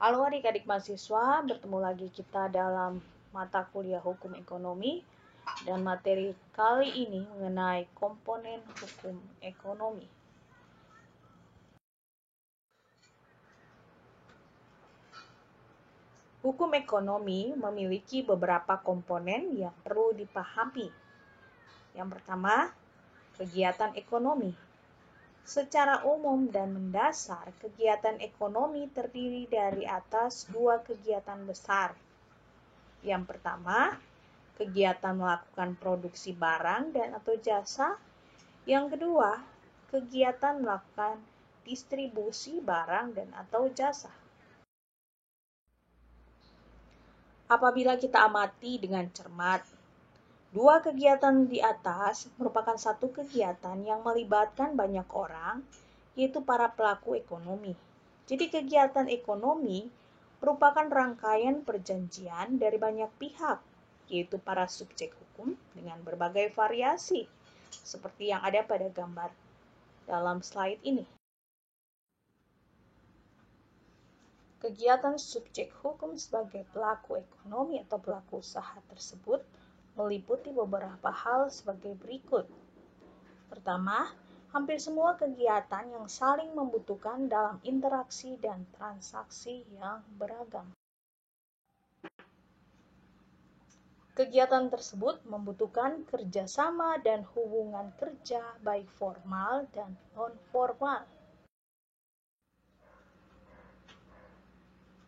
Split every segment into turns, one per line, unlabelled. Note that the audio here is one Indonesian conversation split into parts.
Halo adik-adik mahasiswa, bertemu lagi kita dalam mata kuliah hukum ekonomi dan materi kali ini mengenai komponen hukum ekonomi. Hukum ekonomi memiliki beberapa komponen yang perlu dipahami. Yang pertama, kegiatan ekonomi. Secara umum dan mendasar, kegiatan ekonomi terdiri dari atas dua kegiatan besar. Yang pertama, kegiatan melakukan produksi barang dan atau jasa. Yang kedua, kegiatan melakukan distribusi barang dan atau jasa. Apabila kita amati dengan cermat, dua kegiatan di atas merupakan satu kegiatan yang melibatkan banyak orang, yaitu para pelaku ekonomi. Jadi kegiatan ekonomi merupakan rangkaian perjanjian dari banyak pihak, yaitu para subjek hukum dengan berbagai variasi, seperti yang ada pada gambar dalam slide ini. Kegiatan subjek hukum sebagai pelaku ekonomi atau pelaku usaha tersebut meliputi beberapa hal sebagai berikut. Pertama, hampir semua kegiatan yang saling membutuhkan dalam interaksi dan transaksi yang beragam. Kegiatan tersebut membutuhkan kerjasama dan hubungan kerja baik formal dan non-formal.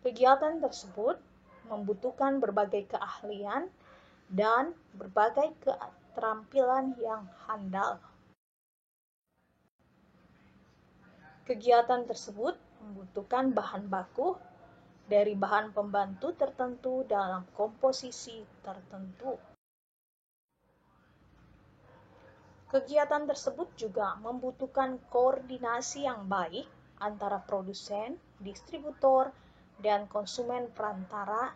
Kegiatan tersebut membutuhkan berbagai keahlian dan berbagai keterampilan yang handal. Kegiatan tersebut membutuhkan bahan baku dari bahan pembantu tertentu dalam komposisi tertentu. Kegiatan tersebut juga membutuhkan koordinasi yang baik antara produsen, distributor, dan konsumen perantara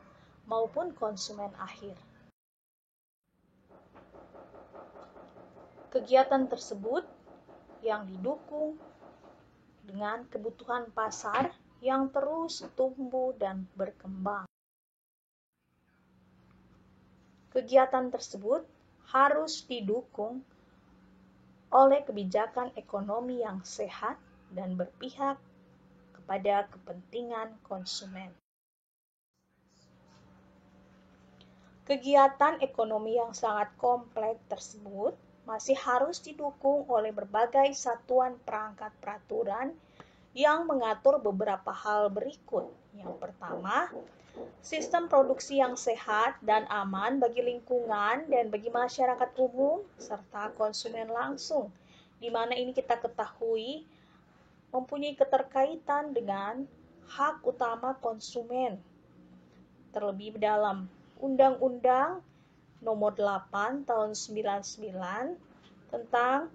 maupun konsumen akhir. Kegiatan tersebut yang didukung dengan kebutuhan pasar yang terus tumbuh dan berkembang. Kegiatan tersebut harus didukung oleh kebijakan ekonomi yang sehat dan berpihak kepada kepentingan konsumen. Kegiatan ekonomi yang sangat kompleks tersebut masih harus didukung oleh berbagai satuan perangkat peraturan yang mengatur beberapa hal berikut. Yang pertama, sistem produksi yang sehat dan aman bagi lingkungan dan bagi masyarakat umum serta konsumen langsung, di mana ini kita ketahui mempunyai keterkaitan dengan hak utama konsumen. Terlebih dalam Undang-Undang Nomor 8 Tahun 99 tentang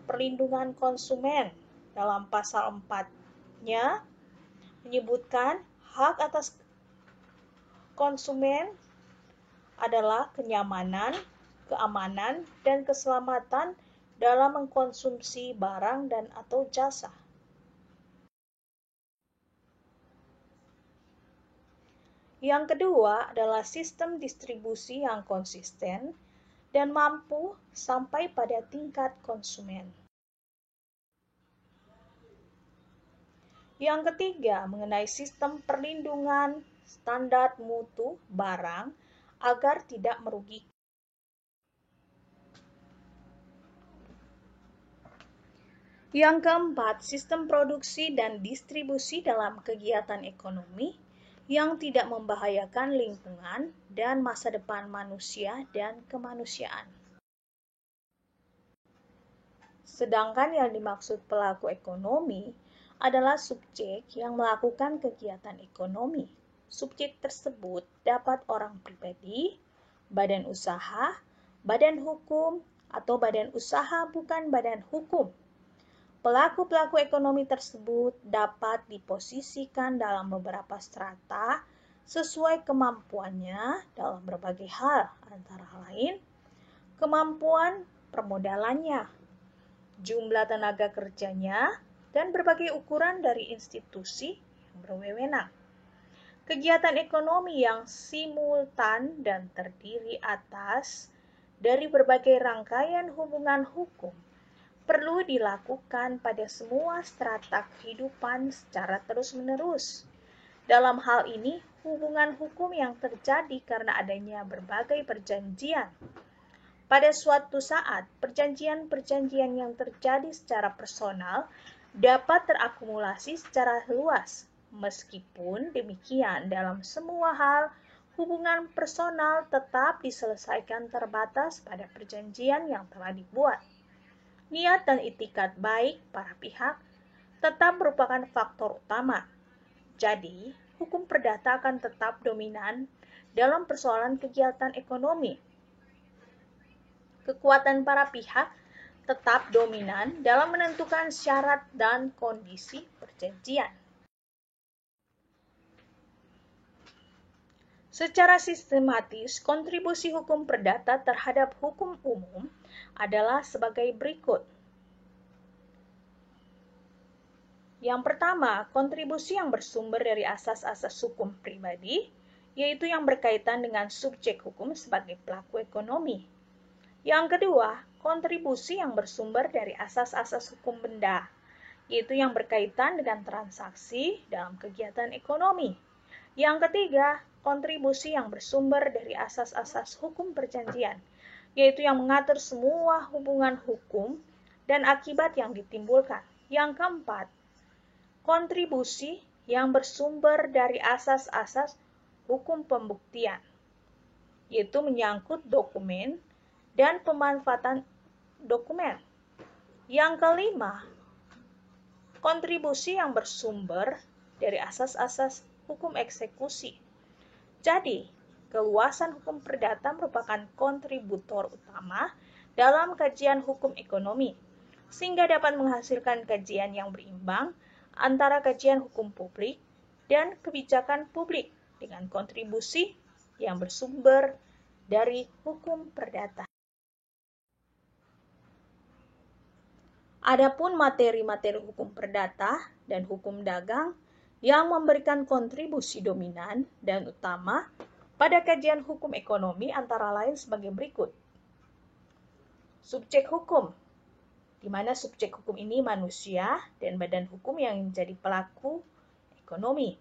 perlindungan konsumen, dalam pasal 4-nya menyebutkan hak atas konsumen adalah kenyamanan, keamanan, dan keselamatan dalam mengkonsumsi barang dan atau jasa. Yang kedua adalah sistem distribusi yang konsisten dan mampu sampai pada tingkat konsumen. Yang ketiga mengenai sistem perlindungan standar mutu barang agar tidak merugikan. Yang keempat, sistem produksi dan distribusi dalam kegiatan ekonomi yang tidak membahayakan lingkungan dan masa depan manusia dan kemanusiaan. Sedangkan yang dimaksud pelaku ekonomi adalah subjek yang melakukan kegiatan ekonomi. Subjek tersebut dapat orang pribadi, badan usaha, badan hukum, atau badan usaha bukan badan hukum. Pelaku-pelaku ekonomi tersebut dapat diposisikan dalam beberapa strata sesuai kemampuannya dalam berbagai hal, antara lain kemampuan permodalannya, jumlah tenaga kerjanya, dan berbagai ukuran dari institusi yang berwenang. Kegiatan ekonomi yang simultan dan terdiri atas dari berbagai rangkaian hubungan hukum perlu dilakukan pada semua strata kehidupan secara terus-menerus. Dalam hal ini, hubungan hukum yang terjadi karena adanya berbagai perjanjian. Pada suatu saat, perjanjian-perjanjian yang terjadi secara personal dapat terakumulasi secara luas. Meskipun demikian, dalam semua hal, hubungan personal tetap diselesaikan terbatas pada perjanjian yang telah dibuat. Niat dan itikat baik para pihak tetap merupakan faktor utama. Jadi, hukum perdata akan tetap dominan dalam persoalan kegiatan ekonomi. Kekuatan para pihak tetap dominan dalam menentukan syarat dan kondisi perjanjian. Secara sistematis, kontribusi hukum perdata terhadap hukum umum adalah sebagai berikut. Yang pertama, kontribusi yang bersumber dari asas-asas hukum pribadi, yaitu yang berkaitan dengan subjek hukum sebagai pelaku ekonomi. Yang kedua, kontribusi yang bersumber dari asas-asas hukum benda, yaitu yang berkaitan dengan transaksi dalam kegiatan ekonomi. Yang ketiga, kontribusi yang bersumber dari asas-asas hukum perjanjian, yaitu yang mengatur semua hubungan hukum dan akibat yang ditimbulkan. Yang keempat, kontribusi yang bersumber dari asas-asas hukum pembuktian, yaitu menyangkut dokumen dan pemanfaatan dokumen. Yang kelima, kontribusi yang bersumber dari asas-asas hukum eksekusi. Jadi, keluasan hukum perdata merupakan kontributor utama dalam kajian hukum ekonomi, sehingga dapat menghasilkan kajian yang berimbang antara kajian hukum publik dan kebijakan publik dengan kontribusi yang bersumber dari hukum perdata. Adapun materi-materi hukum perdata dan hukum dagang yang memberikan kontribusi dominan dan utama pada kajian hukum ekonomi antara lain sebagai berikut. Subjek hukum, di mana subjek hukum ini manusia dan badan hukum yang menjadi pelaku ekonomi.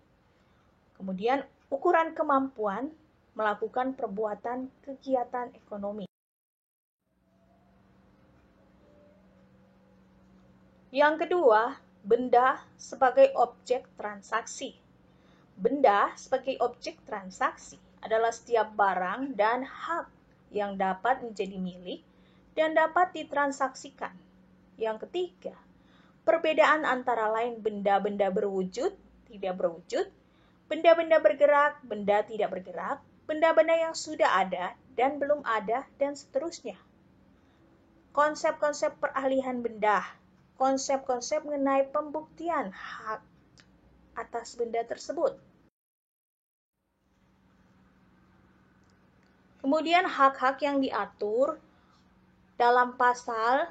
Kemudian, ukuran kemampuan melakukan perbuatan kegiatan ekonomi. Yang kedua, benda sebagai objek transaksi. Benda sebagai objek transaksi adalah setiap barang dan hak yang dapat menjadi milik dan dapat ditransaksikan. Yang ketiga, perbedaan antara lain benda-benda berwujud, tidak berwujud, benda-benda bergerak, benda tidak bergerak, benda-benda yang sudah ada dan belum ada, dan seterusnya. Konsep-konsep peralihan benda, konsep-konsep mengenai pembuktian hak atas benda tersebut. Kemudian hak-hak yang diatur dalam pasal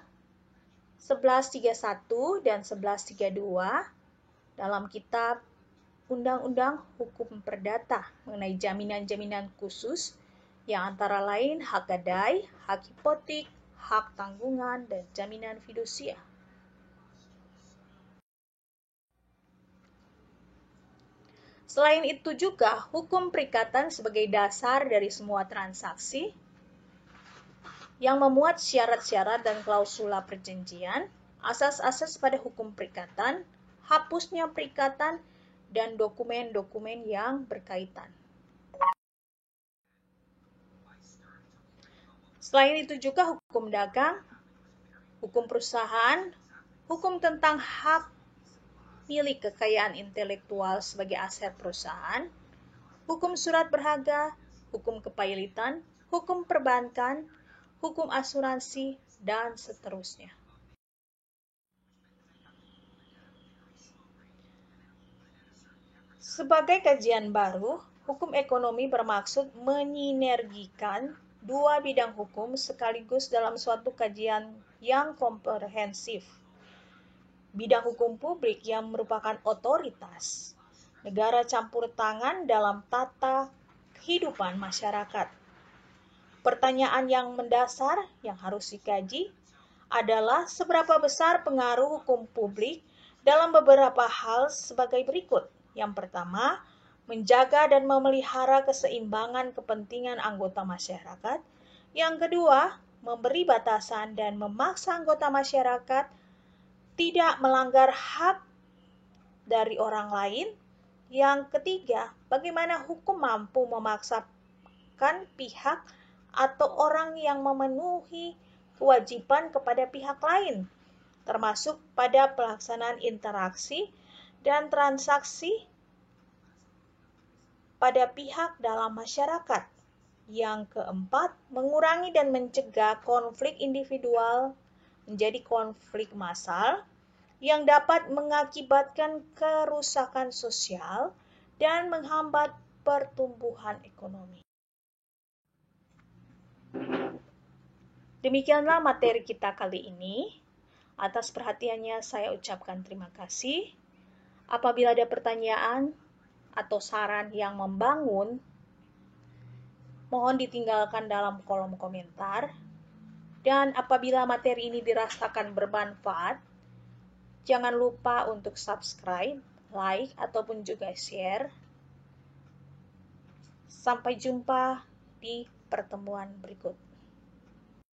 1131 dan 1132 dalam kitab Undang-Undang Hukum Perdata mengenai jaminan-jaminan khusus yang antara lain hak gadai, hak hipotek, hak tanggungan, dan jaminan fidusia. Selain itu juga, hukum perikatan sebagai dasar dari semua transaksi yang memuat syarat-syarat dan klausula perjanjian, asas-asas pada hukum perikatan, hapusnya perikatan, dan dokumen-dokumen yang berkaitan. Selain itu juga hukum dagang, hukum perusahaan, hukum tentang hak milik kekayaan intelektual sebagai aset perusahaan, hukum surat berharga, hukum kepilitan, hukum perbankan, hukum asuransi, dan seterusnya. Sebagai kajian baru, hukum ekonomi bermaksud menyinergikan dua bidang hukum sekaligus dalam suatu kajian yang komprehensif. Bidang hukum publik yang merupakan otoritas negara campur tangan dalam tata kehidupan masyarakat. Pertanyaan yang mendasar yang harus dikaji adalah seberapa besar pengaruh hukum publik dalam beberapa hal sebagai berikut. Yang pertama, menjaga dan memelihara keseimbangan kepentingan anggota masyarakat. Yang kedua, memberi batasan dan memaksa anggota masyarakat tidak melanggar hak dari orang lain. Yang ketiga, bagaimana hukum mampu memaksakan pihak atau orang yang memenuhi kewajiban kepada pihak lain, termasuk pada pelaksanaan interaksi dan transaksi pada pihak dalam masyarakat. Yang keempat, mengurangi dan mencegah konflik individual menjadi konflik massal yang dapat mengakibatkan kerusakan sosial dan menghambat pertumbuhan ekonomi. Demikianlah materi kita kali ini. Atas perhatiannya saya ucapkan terima kasih. Apabila ada pertanyaan atau saran yang membangun, mohon ditinggalkan dalam kolom komentar. Dan apabila materi ini dirasakan bermanfaat, jangan lupa untuk subscribe, like, ataupun juga share. Sampai jumpa di pertemuan berikut.